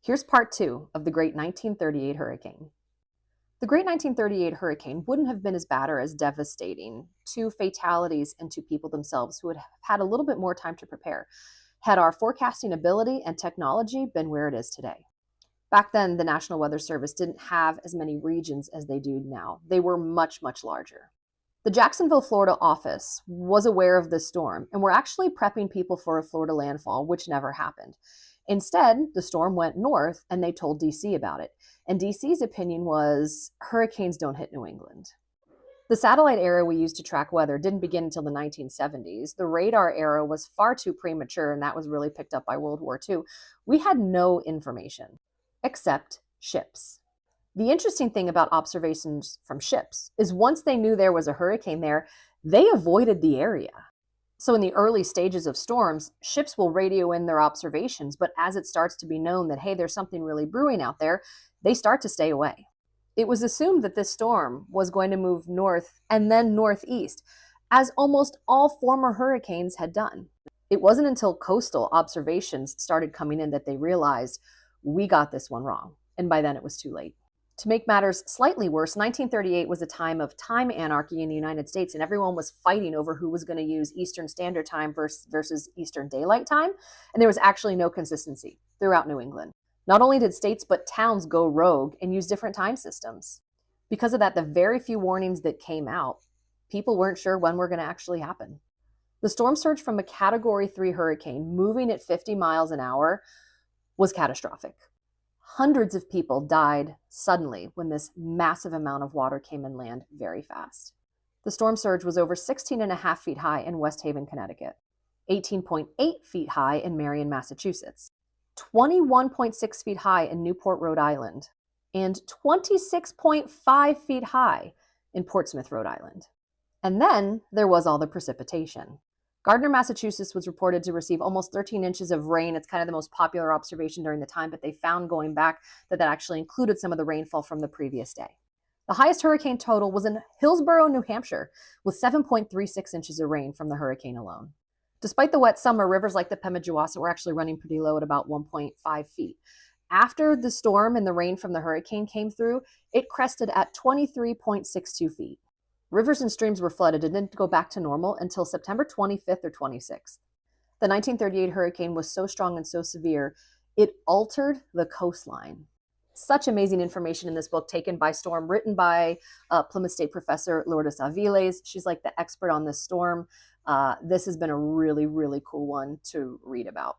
Here's part two of the Great 1938 Hurricane. The Great 1938 Hurricane wouldn't have been as bad or as devastating to fatalities and to people themselves who had had a little bit more time to prepare, had our forecasting ability and technology been where it is today. Back then, the National Weather Service didn't have as many regions as they do now. They were much, much larger. The Jacksonville, Florida office was aware of this storm and were actually prepping people for a Florida landfall, which never happened. Instead, the storm went north and they told DC about it. And DC's opinion was hurricanes don't hit New England. The satellite era we used to track weather didn't begin until the 1970s. The radar era was far too premature, and that was really picked up by World War II. We had no information except ships. The interesting thing about observations from ships is once they knew there was a hurricane there, they avoided the area. So in the early stages of storms, ships will radio in their observations, but as it starts to be known that, hey, there's something really brewing out there, they start to stay away. It was assumed that this storm was going to move north and then northeast, as almost all former hurricanes had done. It wasn't until coastal observations started coming in that they realized we got this one wrong, and by then it was too late. To make matters slightly worse, 1938 was a time of time anarchy in the United States, and everyone was fighting over who was going to use Eastern Standard Time versus Eastern Daylight Time, and there was actually no consistency throughout New England. Not only did states, but towns go rogue and use different time systems. Because of that, the very few warnings that came out, people weren't sure when were going to actually happen. The storm surge from a Category 3 hurricane moving at 50 miles an hour was catastrophic. Hundreds of people died suddenly when this massive amount of water came inland very fast. The storm surge was over 16.5 feet high in West Haven, Connecticut, 18.8 feet high in Marion, Massachusetts, 21.6 feet high in Newport, Rhode Island, and 26.5 feet high in Portsmouth, Rhode Island. And then there was all the precipitation. Gardner, Massachusetts was reported to receive almost 13 inches of rain. It's kind of the most popular observation during the time, but they found going back that actually included some of the rainfall from the previous day. The highest hurricane total was in Hillsborough, New Hampshire, with 7.36 inches of rain from the hurricane alone. Despite the wet summer, rivers like the Pemigewasset were actually running pretty low at about 1.5 feet. After the storm and the rain from the hurricane came through, it crested at 23.62 feet. Rivers and streams were flooded and didn't go back to normal until September 25th or 26th. The 1938 hurricane was so strong and so severe, it altered the coastline. Such amazing information in this book, taken by storm, written by Plymouth State professor Lourdes Aviles. She's like the expert on this storm. This has been a really, really cool one to read about.